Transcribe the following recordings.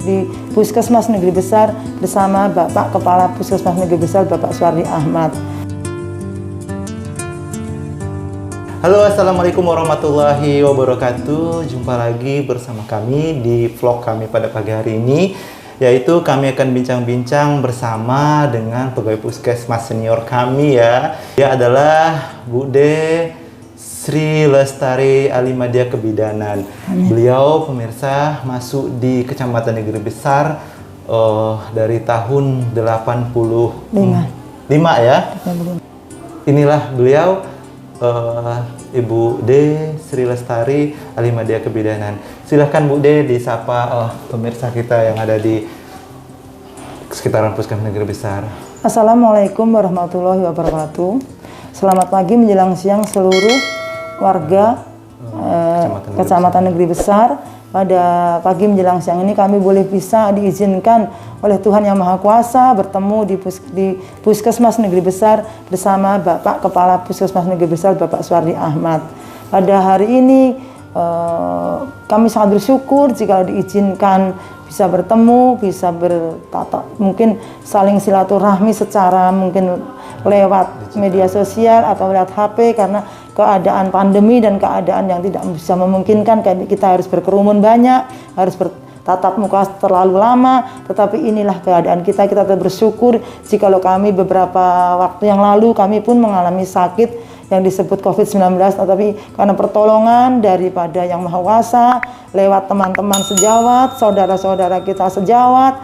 di Puskesmas Negeri Besar bersama Bapak Kepala Puskesmas Negeri Besar Bapak Suwardi Ahmad. Halo, assalamualaikum warahmatullahi wabarakatuh. Jumpa lagi bersama kami di vlog kami pada pagi hari ini, yaitu kami akan bincang-bincang bersama dengan pegawai puskesmas senior kami ya. Dia adalah Bude Sri Lestari Alimadia Kebidanan. Beliau pemirsa masuk di Kecamatan Negeri Besar dari tahun 85 ya. Inilah beliau, Ibu D Sri Lestari Alimadia Kebidanan. Silahkan Bu D disapa pemirsa kita yang ada di sekitaran Puskesmas Negeri Besar. Assalamualaikum warahmatullahi wabarakatuh. Selamat pagi menjelang siang seluruh warga Kecamatan Negeri Besar. Pada pagi menjelang siang ini kami boleh bisa diizinkan oleh Tuhan Yang Maha Kuasa bertemu di Puskesmas Negeri Besar bersama Bapak Kepala Puskesmas Negeri Besar Bapak Suwardi Ahmad. Pada hari ini kami sangat bersyukur jika diizinkan bisa bertemu, bisa bertatap, mungkin saling silaturahmi secara mungkin lewat media sosial atau lewat HP, karena keadaan pandemi dan keadaan yang tidak bisa memungkinkan kita harus berkerumun banyak, harus bertatap muka terlalu lama. Tetapi inilah keadaan kita tetap bersyukur jikalau kami beberapa waktu yang lalu kami pun mengalami sakit yang disebut COVID-19, tetapi karena pertolongan daripada Yang Maha Kuasa lewat teman-teman sejawat, saudara-saudara kita sejawat,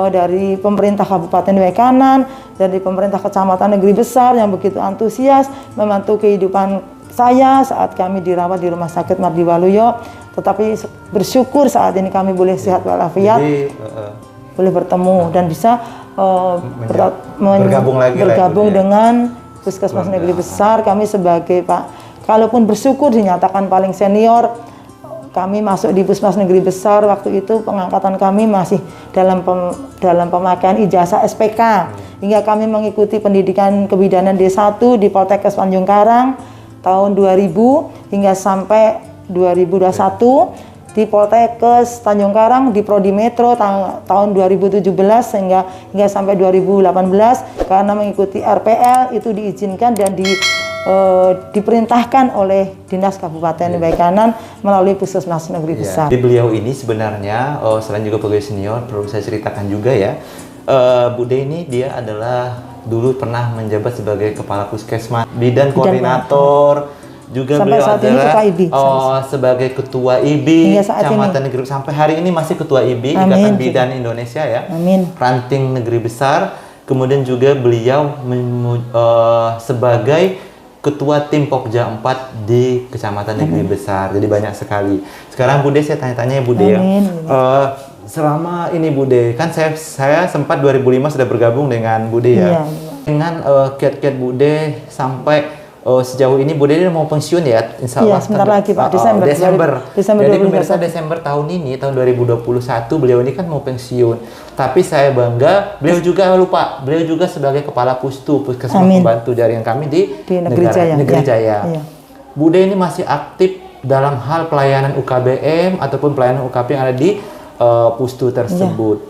dari pemerintah Kabupaten Wekanan, dari pemerintah Kecamatan Negeri Besar yang begitu antusias membantu kehidupan saya saat kami dirawat di Rumah Sakit Mardi Waluyo. Tetapi bersyukur saat ini kami boleh sehat walafiat, boleh bertemu dan bisa bergabung dengan Puskesmas Negeri Besar. Kami sebagai kalaupun bersyukur dinyatakan paling senior, kami masuk di Puskesmas Negeri Besar waktu itu pengangkatan kami masih dalam pemakaian ijazah SPK, hingga kami mengikuti pendidikan kebidanan D1 di Poltekkes Tanjung Karang tahun 2000 hingga sampai 2021 di Poltekkes Tanjung Karang di Prodi Metro tahun 2017 hingga sampai 2018. Karena mengikuti RPL itu diizinkan dan diperintahkan oleh Dinas Kabupaten Wekanan melalui Puskesmas Negeri Besar. Di beliau ini sebenarnya selain juga pegawai senior, perlu saya ceritakan juga ya, Bude ini dia adalah dulu pernah menjabat sebagai Kepala Puskesmas, Bidan Koordinator, juga sampai beliau saat ini adalah Ketua IB. Sebagai Ketua IB Kecamatan Negeri, sampai hari ini masih Ketua IB Ikatan Bidan Indonesia ya. Amin. Ranting Negeri Besar. Kemudian juga beliau sebagai Ketua Tim Pokja 4 di Kecamatan Negeri Besar. Jadi banyak sekali. Sekarang Bude saya tanya-tanya ya Bude ya. Selama ini Bude, kan saya sempat 2005 sudah bergabung dengan Bude ya. Dengan kiat-kiat Bude sampai sejauh ini Bude ini mau pensiun ya, insya Allah. Iya, sebentar lagi Pak, Desember. Jadi pemirsa Desember tahun ini, tahun 2021 beliau ini kan mau pensiun. Tapi saya bangga, beliau juga sebagai Kepala Pustu, Puskesmas Pembantu Jaringan kami di Negeri Jaya. Iya. Bude ini masih aktif dalam hal pelayanan UKBM ataupun pelayanan UKP yang ada di Pustu tersebut.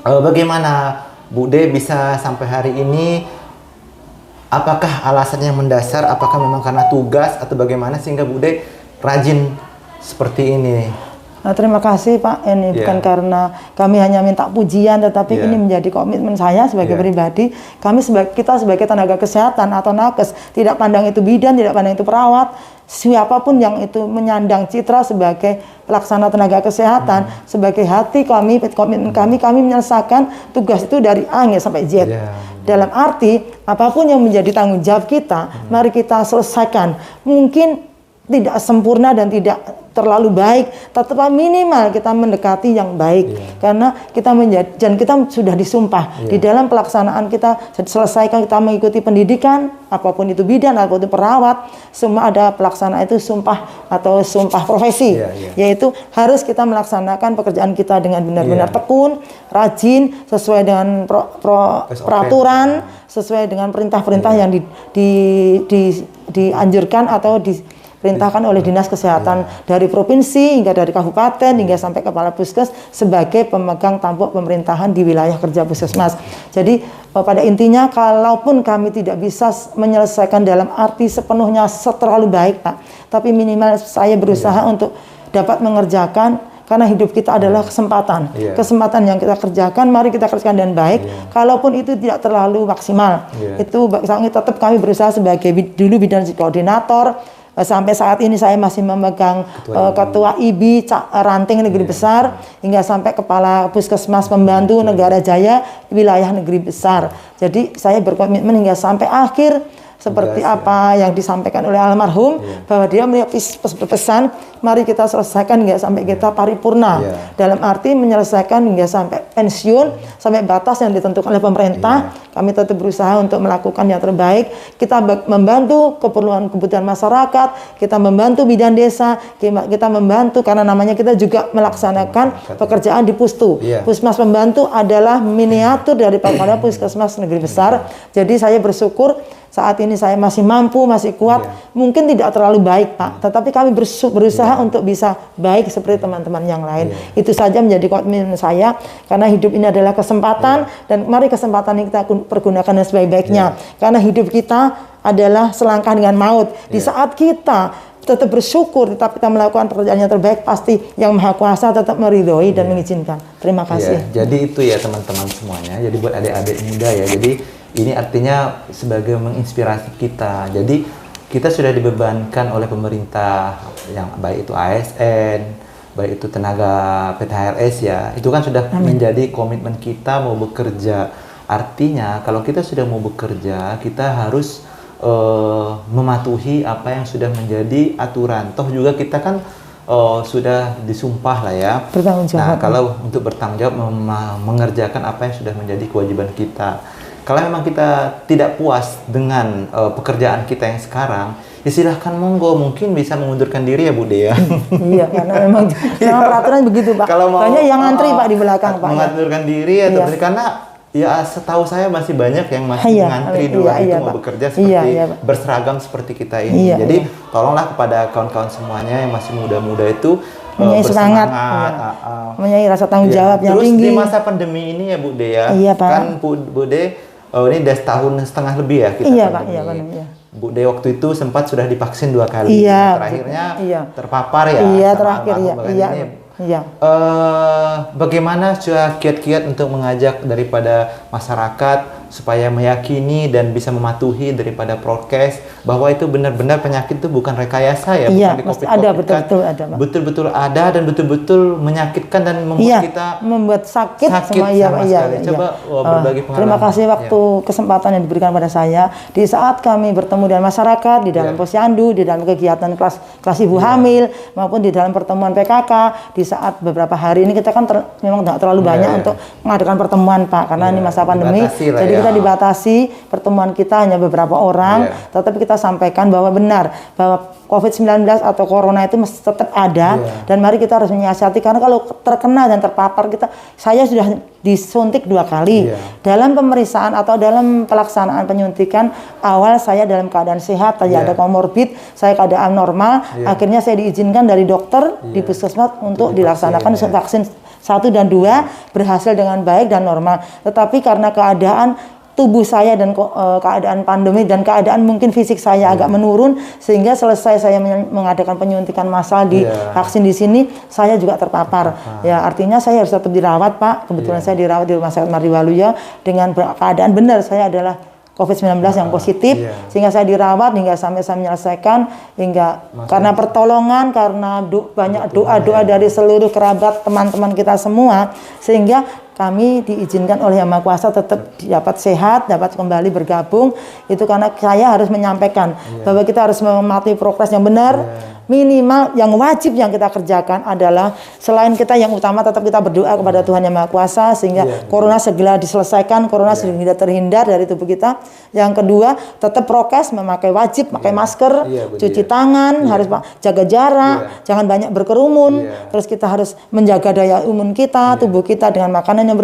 Bagaimana Bude bisa sampai hari ini? Apakah alasannya mendasar? Apakah memang karena tugas atau bagaimana sehingga Bude rajin seperti ini? Nah, terima kasih Pak. Ini bukan karena kami hanya minta pujian, tetapi ini menjadi komitmen saya sebagai pribadi. Kita sebagai tenaga kesehatan atau nakes, tidak pandang itu bidan, tidak pandang itu perawat, siapapun yang itu menyandang citra sebagai pelaksana tenaga kesehatan, sebagai hati kami, komitmen kami menyelesaikan tugas itu dari A sampai Z. Dalam arti apapun yang menjadi tanggung jawab kita, mari kita selesaikan. Mungkin tidak sempurna dan tidak terlalu baik, tetapi minimal kita mendekati yang baik. Karena kita sudah disumpah di dalam pelaksanaan kita selesaikan, kita mengikuti pendidikan apapun itu bidan apapun itu perawat, semua ada pelaksanaan itu sumpah atau sumpah profesi, yaitu harus kita melaksanakan pekerjaan kita dengan benar-benar tekun, rajin, sesuai dengan peraturan, sesuai dengan perintah-perintah yang dianjurkan atau diperintahkan oleh Dinas Kesehatan dari provinsi hingga dari kabupaten hingga sampai kepala puskes sebagai pemegang tampuk pemerintahan di wilayah kerja puskesmas. Jadi pada intinya kalaupun kami tidak bisa menyelesaikan dalam arti sepenuhnya terlalu baik Pak, tapi minimal saya berusaha untuk dapat mengerjakan. Karena hidup kita adalah kesempatan. Kesempatan yang kita kerjakan, mari kita kerjakan dengan baik. Kalaupun itu tidak terlalu maksimal. Itu tetap kami berusaha sebagai dulu bidang koordinator. Sampai saat ini saya masih memegang ketua IBI ranting negeri besar. Hingga sampai kepala puskesmas pembantu Negara Jaya wilayah negeri besar. Jadi saya berkomitmen hingga sampai akhir. Seperti apa yang disampaikan oleh almarhum bahwa dia berpesan mari kita selesaikan hingga sampai kita paripurna dalam arti menyelesaikan hingga sampai pensiun sampai batas yang ditentukan oleh pemerintah. Kami tetap berusaha untuk melakukan yang terbaik. Kita membantu kebutuhan masyarakat, kita membantu bidan desa, kita membantu karena namanya kita juga melaksanakan pekerjaan di Pustu. Puskesmas pembantu adalah miniatur dari kepala puskesmas negeri besar. Jadi saya bersyukur saat ini saya masih mampu, masih kuat. Mungkin tidak terlalu baik Pak, tetapi kami berusaha untuk bisa baik seperti teman-teman yang lain. Itu saja menjadi komitmen saya, karena hidup ini adalah kesempatan dan mari kesempatan ini kita pergunakan dengan sebaik-baiknya. Karena hidup kita adalah selangkah dengan maut. Di saat kita tetap bersyukur, tetap kita melakukan pekerjaan yang terbaik, pasti Yang Maha Kuasa tetap meridhoi dan mengizinkan. Terima kasih. Jadi itu ya teman-teman semuanya. Jadi buat adik-adik muda ya. Jadi ini artinya sebagai menginspirasi kita. Jadi kita sudah dibebankan oleh pemerintah yang baik itu ASN, baik itu tenaga PTHRS ya. Itu kan sudah menjadi komitmen kita mau bekerja. Artinya kalau kita sudah mau bekerja, kita harus mematuhi apa yang sudah menjadi aturan. Toh juga kita kan sudah disumpah lah ya. Bertanggung jawab. Nah, kalau untuk bertanggung jawab mengerjakan apa yang sudah menjadi kewajiban kita. Kalau memang kita tidak puas dengan pekerjaan kita yang sekarang, ya silahkan monggo, mungkin bisa mengundurkan diri ya Bu Dea. Iya, karena memang peraturan begitu Pak. Kalau mau, banyak yang ngantri Pak di belakang Pak. Mengundurkan diri ya, karena ya setahu saya masih banyak yang masih mengantri di luar itu mau bekerja seperti berseragam seperti kita ini. Jadi tolonglah kepada kawan-kawan semuanya yang masih muda-muda itu mempunyai semangat, mempunyai rasa tanggung jawab yang terus tinggi. Di masa pandemi ini ya Bu Dea, Pak. Kan Bu De, ini udah setahun setengah lebih ya kita pandemi. Pak, Bu De waktu itu sempat sudah divaksin 2 kali. Terakhirnya terpapar ya. Terakhir bagaimana kiat-kiat untuk mengajak daripada masyarakat supaya meyakini dan bisa mematuhi daripada prokes bahwa itu benar-benar penyakit itu bukan rekayasa ya, bukan di COVID-19 ada, betul-betul ada dan betul-betul menyakitkan dan membuat kita membuat sakit sama sekali. Coba berbagi pengalaman. Terima kasih waktu kesempatan yang diberikan pada saya di saat kami bertemu dengan masyarakat di dalam posyandu, di dalam kegiatan kelas ibu hamil maupun di dalam pertemuan PKK. Di saat beberapa hari ini kita kan memang tidak terlalu banyak untuk mengadakan pertemuan Pak, karena ini masa pandemi. Jadi kita dibatasi pertemuan kita hanya beberapa orang, tetapi kita sampaikan bahwa benar bahwa COVID-19 atau Corona itu mesti tetap ada dan mari kita harus menyiasati, karena kalau terkena dan terpapar saya sudah disuntik 2 kali. Dalam pemeriksaan atau dalam pelaksanaan penyuntikan awal saya dalam keadaan sehat, tidak ada komorbid, saya keadaan normal, akhirnya saya diizinkan dari dokter di puskesmas untuk dilaksanakan vaksin 1 dan 2 berhasil dengan baik dan normal. Tetapi karena keadaan tubuh saya dan keadaan pandemi dan keadaan mungkin fisik saya agak menurun, sehingga selesai saya mengadakan penyuntikan massal di vaksin di sini, saya juga terpapar. Ya, artinya saya harus tetap dirawat Pak. Kebetulan saya dirawat di Rumah Sakit Mardiwaluyo dengan keadaan benar saya adalah COVID-19 yang positif, sehingga saya dirawat hingga sampai saya menyelesaikan, hingga karena pertolongan, karena banyak doa-doa dari seluruh kerabat, teman-teman kita semua, sehingga kami diizinkan oleh Yang Maha Kuasa tetap dapat sehat, dapat kembali bergabung. Itu karena saya harus menyampaikan bahwa kita harus mematuhi progres yang benar. Minimal yang wajib yang kita kerjakan adalah selain kita yang utama tetap kita berdoa kepada Tuhan Yang Maha Kuasa sehingga corona segera diselesaikan, corona segera terhindar dari tubuh kita. Yang kedua, tetap prokes, memakai wajib, pakai masker, cuci tangan, harus jaga jarak, jangan banyak berkerumun. Terus kita harus menjaga daya imun kita, tubuh kita dengan makanan yang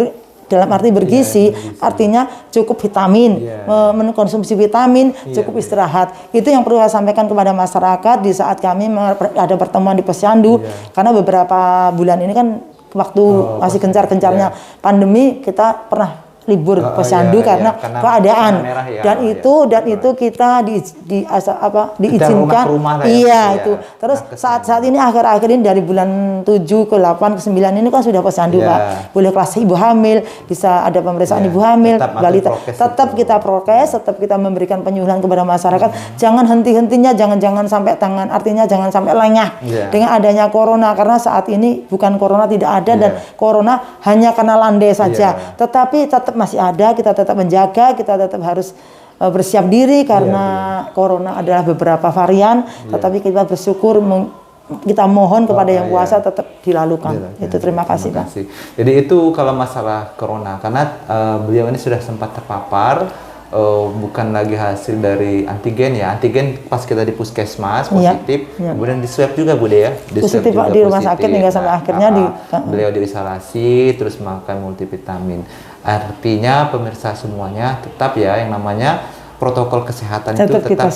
dalam arti bergizi, artinya cukup vitamin, mengkonsumsi vitamin, cukup istirahat. Itu yang perlu saya sampaikan kepada masyarakat di saat kami ada pertemuan di Posyandu, karena beberapa bulan ini kan waktu masih gencar-gencarnya pandemi, kita pernah libur Posyandu karena keadaan dan itu kita diizinkan itu. Terus saat ini akhir-akhir ini dari bulan 7 ke 8 ke 9 ini kan sudah Posyandu Pak. Boleh kelas ibu hamil, bisa ada pemeriksaan ibu hamil, balita. Tetap kita prokes, tetap kita memberikan penyuluhan kepada masyarakat. Jangan henti-hentinya, jangan sampai artinya jangan sampai lengah dengan adanya corona, karena saat ini bukan corona tidak ada dan corona hanya karena landai saja. Tetapi tetap masih ada, kita tetap menjaga, kita tetap harus bersiap diri karena corona adalah beberapa varian, tetapi kita bersyukur, kita mohon kepada yang kuasa tetap dilakukan. Itu terima kasih Pak. Jadi itu kalau masalah corona, karena beliau ini sudah sempat terpapar, bukan lagi hasil dari antigen ya. Antigen pas kita di puskesmas positif, kemudian di swab juga Bude ya. Positif Pak di rumah sakit hingga sampai akhirnya beliau diisolasi, terus makan multivitamin. Artinya pemirsa semuanya tetap ya yang namanya protokol kesehatan itu tetap kita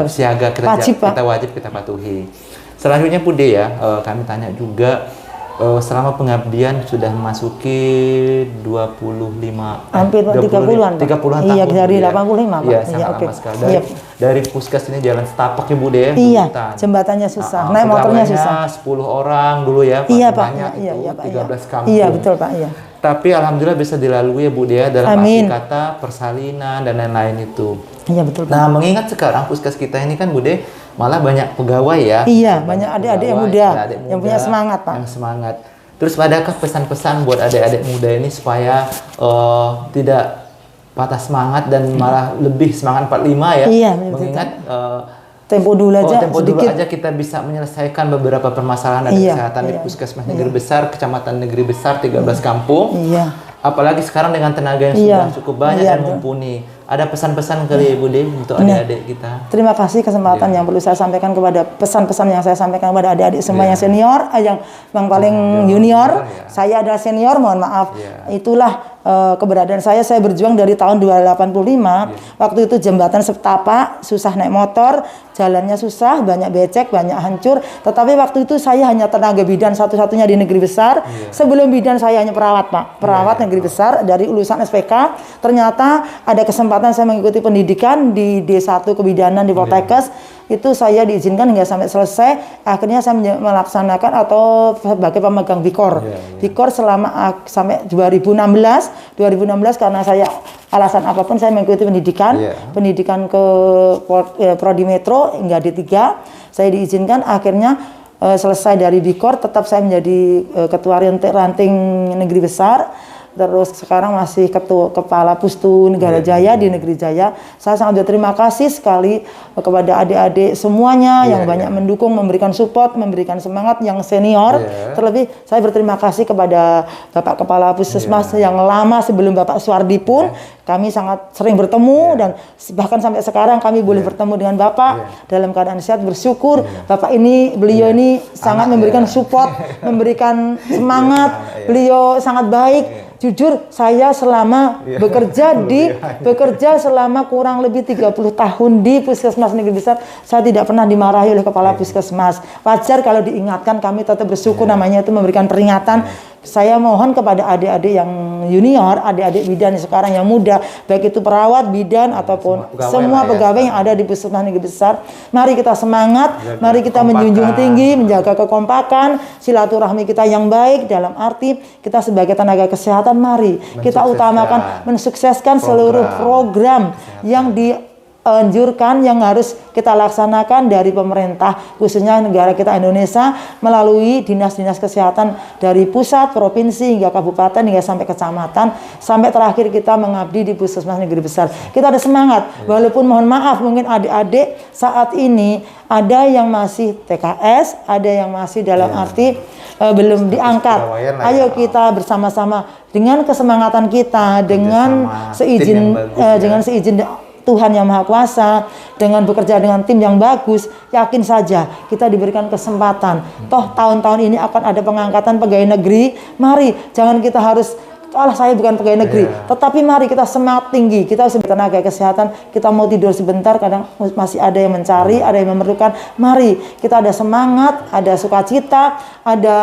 siaga, kita wajib kita patuhi. Selanjutnya Bude ya, kami tanya juga, selama pengabdian sudah memasuki 25 hampir 30-an 30-an tahun. Iya, dari 85 Pak. Iya, sangat lama sekali. Dari Puskes ini jalan setapak ya Bude ya. Iya, jembatannya susah. Naik motornya susah. 10 orang dulu ya, iya, Pak. Iya, Pak. 13 kampung. Iya, betul Pak, iya. Tapi alhamdulillah bisa dilalui ya Bude ya, dalam arti kata persalinan dan lain-lain itu. Iya, betul Pak. Nah, mengingat sekarang Puskes kita ini kan Bude malah banyak pegawai ya. Iya, banyak adik-adik yang muda, yang punya semangat Pak. Yang semangat. Terus adakah pesan-pesan buat adik-adik muda ini supaya tidak patah semangat dan malah lebih semangat 45 ya? Iya, mengingat tempo dulu aja kita bisa menyelesaikan beberapa permasalahan dari kesehatan di Puskesmas Negeri Besar, Kecamatan Negeri Besar, 13 kampung. Iya. Apalagi sekarang dengan tenaga yang sudah cukup banyak dan mumpuni. Ada pesan-pesan kali Ibu Dewi untuk adik-adik kita? Terima kasih kesempatan yang perlu saya sampaikan kepada pesan-pesan yang saya sampaikan kepada adik-adik semua yang senior, yang paling junior. Saya adalah senior, mohon maaf. Itulah keberadaan saya berjuang dari tahun 285. Waktu itu jembatan setapak, susah naik motor, jalannya susah, banyak becek, banyak hancur. Tetapi waktu itu saya hanya tenaga bidan satu-satunya di Negeri Besar. Sebelum bidan saya hanya perawat Pak, perawat Negeri Besar dari lulusan SPK. Ternyata ada kesempatan saya mengikuti pendidikan di D1 kebidanan di Poltekkes. Itu saya diizinkan hingga sampai selesai. Akhirnya saya melaksanakan atau sebagai pemegang Vikor. Vikor selama sampai 2016 karena saya alasan apapun saya mengikuti pendidikan. Pendidikan ke Prodi Metro hingga D3. Saya diizinkan, akhirnya selesai dari Vikor tetap saya menjadi ketua ranting Negeri Besar. Terus sekarang masih kepala Pustu Negara Jaya di Negeri Jaya. Saya sangat berterima kasih sekali kepada adik-adik semuanya yang banyak mendukung, memberikan support, memberikan semangat yang senior. Terlebih saya berterima kasih kepada Bapak Kepala Puskesmas yang lama sebelum Bapak Suwardi pun. Kami sangat sering bertemu dan bahkan sampai sekarang kami boleh bertemu dengan Bapak dalam keadaan sehat, bersyukur. Bapak ini, beliau ini sangat memberikan support, memberikan semangat. Beliau sangat baik. Jujur saya selama bekerja selama kurang lebih 30 tahun di Puskesmas Negeri Besar, saya tidak pernah dimarahi oleh kepala Puskesmas. Wajar kalau diingatkan, kami tetap bersyukur, namanya itu memberikan peringatan. Saya mohon kepada adik-adik yang junior, adik-adik bidan sekarang yang muda, baik itu perawat, bidan ataupun semua pegawai yang ada di Puskesmas Negeri Besar, mari kita semangat, mari kita menjunjung tinggi, menjaga kekompakan, silaturahmi kita yang baik, dalam arti kita sebagai tenaga kesehatan, mari kita utamakan mensukseskan seluruh program yang dianjurkan, yang harus kita laksanakan dari pemerintah, khususnya negara kita Indonesia, melalui dinas-dinas kesehatan dari pusat, provinsi, hingga kabupaten, hingga sampai kecamatan, sampai terakhir kita mengabdi di Puskesmas Negeri Besar. Kita ada semangat, walaupun mohon maaf mungkin adik-adik saat ini ada yang masih TKS, ada yang masih dalam arti belum diangkat. Ayo kita bersama-sama dengan kesemangatan kita, dengan seizin Tuhan Yang Maha Kuasa, dengan bekerja dengan tim yang bagus, yakin saja kita diberikan kesempatan. Toh tahun-tahun ini akan ada pengangkatan pegawai negeri. Mari, jangan kita harus Allah saya bukan pegawai negeri, tetapi mari kita semangat tinggi, kita sebagai tenaga kesehatan, kita mau tidur sebentar, kadang masih ada yang mencari, ada yang memerlukan. Mari kita ada semangat, ada sukacita, ada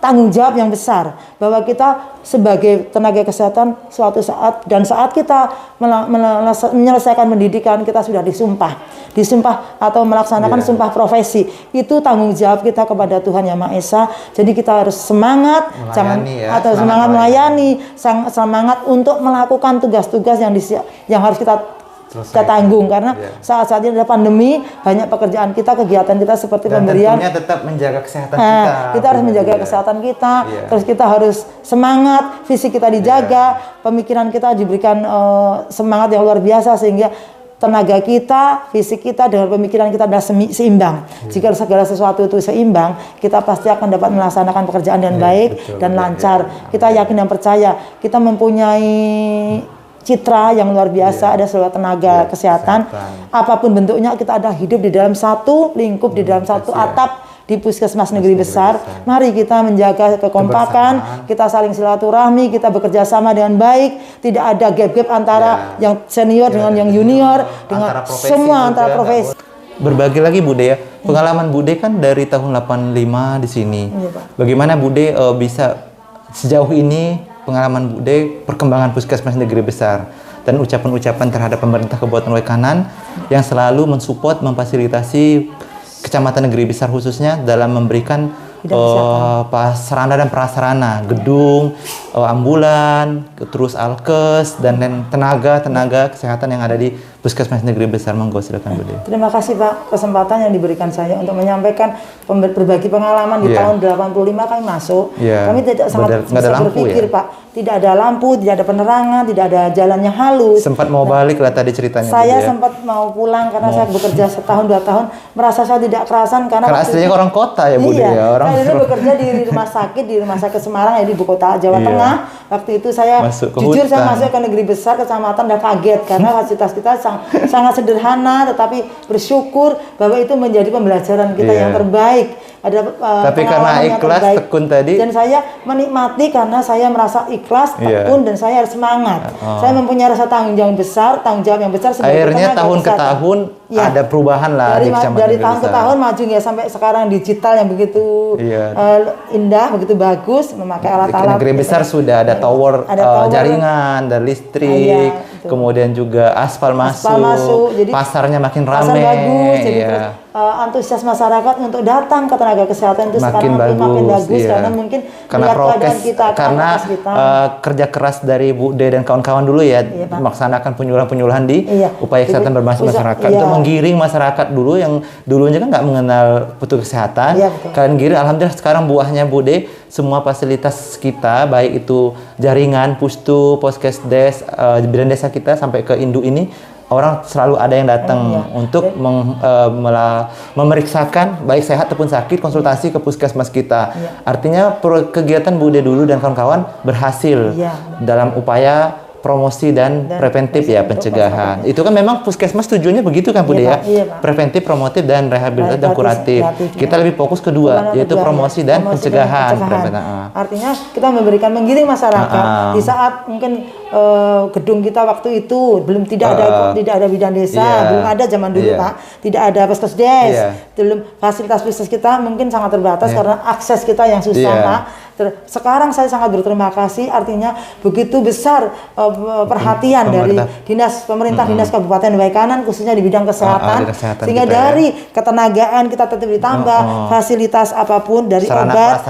tanggung jawab yang besar, bahwa kita sebagai tenaga kesehatan suatu saat dan saat kita menyelesaikan pendidikan, kita sudah disumpah atau melaksanakan sumpah profesi. Itu tanggung jawab kita kepada Tuhan Yang Maha Esa. Jadi kita harus semangat, semangat melayani, semangat untuk melakukan tugas-tugas yang harus kita tanggung, karena saat ini ada pandemi, banyak pekerjaan kita, kegiatan kita seperti dan pemberian. Tentunya tetap menjaga kesehatan kita. Kita harus menjaga kesehatan kita. Terus kita harus semangat, fisik kita dijaga, pemikiran kita diberikan semangat yang luar biasa sehingga tenaga kita, fisik kita dengan pemikiran kita adalah seimbang. Jika segala sesuatu itu seimbang, kita pasti akan dapat melaksanakan pekerjaan dengan baik dan lancar. Kita yakin dan percaya kita mempunyai citra yang luar biasa, ada seluruh tenaga kesehatan. Apapun bentuknya, kita ada hidup di dalam satu lingkup, di dalam satu atap di Puskesmas Negeri Besar. Mari kita menjaga kekompakan, kita saling silaturahmi, kita bekerja sama dengan baik, tidak ada gap-gap antara yang senior dengan yang junior, dengan semua antara profesi. Berbagi lagi Bude ya, pengalaman Bude kan dari tahun 85 di sini. Bagaimana Bude bisa sejauh ini pengalaman Bude perkembangan Puskesmas Negeri Besar dan ucapan-ucapan terhadap pemerintah Kabupaten Waikanan yang selalu mensupport, memfasilitasi Kecamatan Negeri Besar khususnya dalam memberikan sarana dan prasarana, gedung, ambulan, terus alkes dan tenaga kesehatan yang ada di Puskesmas Negeri Besar. Monggo silakan Bude. Terima kasih Pak, kesempatan yang diberikan saya untuk menyampaikan berbagi pengalaman di tahun 85 kami masuk. Kami tidak sangat bisa berpikir Pak, tidak ada lampu, tidak ada penerangan, tidak ada jalan yang halus. Sempat mau balik lah tadi ceritanya. Saya sempat mau pulang karena saya bekerja setahun 2 tahun, merasa saya tidak kerasan karena aslinya orang kota ya Bude ya. Saya dulu bekerja di rumah sakit Semarang ya, di ibu kota Jawa Tengah. Waktu itu saya saya masuk ke Negeri Besar kecamatan dan kaget karena fasilitas kita sangat sederhana, tetapi bersyukur bahwa itu menjadi pembelajaran kita yang terbaik. Tapi karena ikhlas, tekun tadi, dan saya menikmati karena saya merasa ikhlas, tekun, dan saya harus semangat. Saya mempunyai rasa tanggung jawab yang besar. Akhirnya tahun ke tahun ada perubahan lah dari tahun ke tahun maju ya, sampai sekarang digital yang begitu indah, begitu bagus, memakai alat-alat. Negeri Besar sudah ada tower, jaringan, dan listrik, kemudian juga aspal masuk, jadi pasarnya makin ramai. Pasar bagus, jadi antusias masyarakat untuk datang ke tenaga kesehatan itu makin sekarang makin bagus karena mungkin prokes kita, karena kerja keras dari Bude dan kawan-kawan dulu ya, melaksanakan penyuluhan-penyuluhan di upaya kesehatan berbasis masyarakat untuk menggiring masyarakat dulu yang dulunya kan nggak mengenal petugas kesehatan. Kalian giring, alhamdulillah sekarang buahnya Bude, semua fasilitas kita baik itu jaringan, pustu, poskesdes, bidan desa kita sampai ke Indu ini, orang selalu ada yang datang untuk memeriksakan baik sehat ataupun sakit, konsultasi ke puskesmas kita. Artinya kegiatan Bude dulu dan kawan-kawan berhasil dalam upaya promosi dan preventif pencegahan. Itu kan memang puskesmas tujuannya begitu kan Bude ya? Preventif, promotif, dan rehabilitatif dan kuratif. Kita lebih fokus kedua, yaitu promosi dan pencegahan. Artinya kita menggiring masyarakat di saat mungkin gedung kita waktu itu tidak ada bidan desa, belum ada zaman dulu Pak, tidak ada puskesdes, belum fasilitas puskes kita mungkin sangat terbatas karena akses kita yang susah Pak. Sekarang saya sangat berterima kasih, artinya begitu besar perhatian dari pemerintah dinas Kabupaten Waikanan khususnya di bidang kesehatan, sehingga dari ketenagaan kita tetap ditambah fasilitas apapun, dari obat,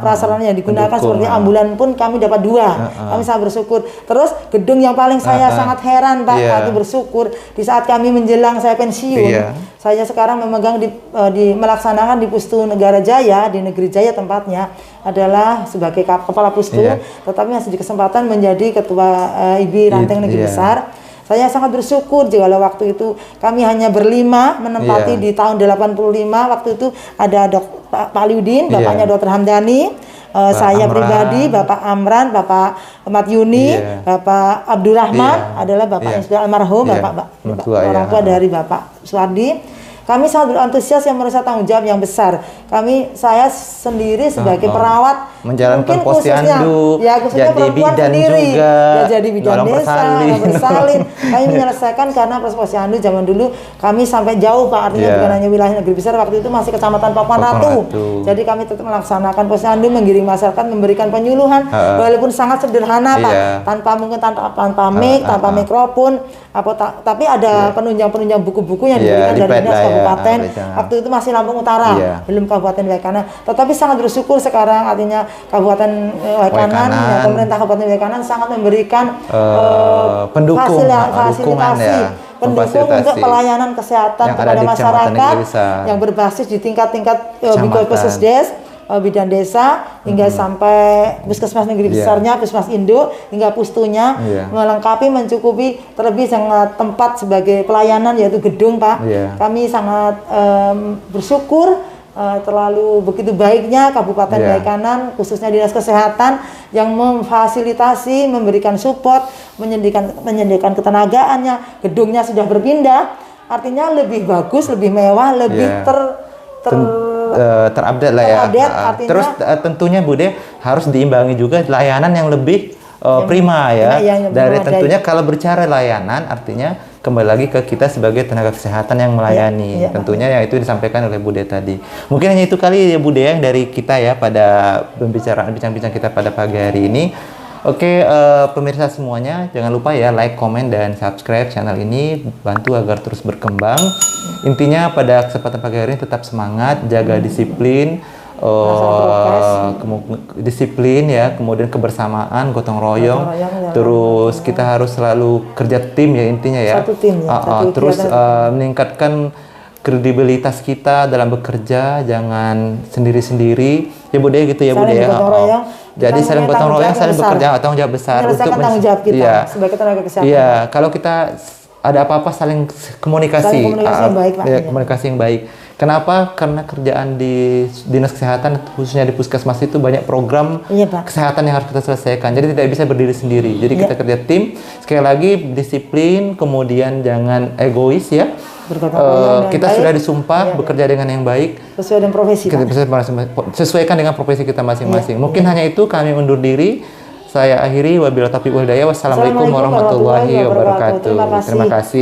prasarana yang digunakan seperti ambulan pun kami dapat 2. Kami sangat bersyukur. Terus gedung yang paling saya sangat heran Pak, kami bersyukur di saat kami menjelang saya pensiun, saya sekarang memegang melaksanakan di Pustu Negara Jaya, di Negeri Jaya tempatnya, adalah sebagai kepala pustu, tetapi masih di kesempatan menjadi ketua IBI Ranting Negeri Besar. Saya sangat bersyukur jika waktu itu kami hanya berlima menempati di tahun 85, waktu itu ada Pak Liudin, bapaknya Dr. Hamdani, saya pribadi, Bapak Amran, Bapak Ahmad Yuni, Bapak Abdurrahman, adalah Bapak yang sudah almarhum, Bapak orang tua dari Bapak Suwardi. Kami sangat antusias yang merasa tanggung jawab yang besar. Saya sendiri sebagai perawat menjalankan mungkin posyandu, ya khususnya jadi perempuan bidan sendiri, juga, ya jadi bidan desa, bersalin. Kami menyelesaikan karena posyandu zaman dulu kami sampai jauh Pak, artinya bukan hanya wilayah negeri besar, waktu itu masih kecamatan Pakuan Ratu. Jadi kami tetap melaksanakan posyandu, menggiring masyarakat, memberikan penyuluhan, walaupun sangat sederhana Pak, tanpa mic, tanpa mikrofon, tapi ada penunjang buku-buku yang diberikan dari dinas kabupaten. Waktu itu masih Lampung Utara, belum Kabupaten Waikanan. Tetapi sangat bersyukur sekarang, artinya Kabupaten Waikanan, ya, pemerintah Kabupaten Waikanan sangat memberikan pendukung untuk pelayanan kesehatan kepada masyarakat yang berbasis di tingkat-tingkat Puskesdes, bidan desa, hingga sampai puskesmas negeri besarnya, puskesmas induk, hingga pustunya, melengkapi, mencukupi, terlebih sangat tempat sebagai pelayanan yaitu gedung Pak. Kami sangat bersyukur terlalu begitu baiknya Kabupaten Waikanan, khususnya Dinas Kesehatan yang memfasilitasi, memberikan support, menyediakan ketenagaannya. Gedungnya sudah berpindah, artinya lebih bagus, lebih mewah, lebih terupdate lah ya. Artinya, terus tentunya Bude harus diimbangi juga layanan yang lebih prima ya. Dari tentunya kalau berbicara layanan artinya kembali lagi ke kita sebagai tenaga kesehatan yang melayani. Tentunya yang itu disampaikan oleh Bude tadi. Mungkin hanya itu kali ya Bude yang dari kita ya pada bincang-bincang kita pada pagi hari ini. Oke, pemirsa semuanya, jangan lupa ya like, komen, dan subscribe channel ini, bantu agar terus berkembang. Intinya pada kesempatan pagi hari ini tetap semangat, jaga disiplin, disiplin ya, kemudian kebersamaan, gotong royong, terus kita harus selalu kerja tim ya intinya ya. Satu tim ya. Terus meningkatkan kredibilitas kita dalam bekerja, jangan sendiri-sendiri ya Bude gitu ya Bude ya. Jadi saling gotong royong, saling bekerja, tanggung jawab besar untuk tanggung jawab kita sebagai tenaga kesehatan. Iya, kalau kita ada apa-apa saling komunikasi yang baik, Pak. Ya, komunikasi yang baik. Kenapa? Karena kerjaan di Dinas Kesehatan, khususnya di Puskesmas itu banyak program kesehatan yang harus kita selesaikan. Jadi tidak bisa berdiri sendiri. Jadi kita kerja tim. Sekali lagi disiplin, kemudian jangan egois ya. Kita sudah disumpah bekerja dengan yang baik. Sesuai dengan profesi. Sesuaikan dengan profesi kita masing-masing. Mungkin hanya itu, kami undur diri. Saya akhiri, wabillahi taufiq wal hidayah. Wassalamualaikum warahmatullahi wabarakatuh. Terima kasih.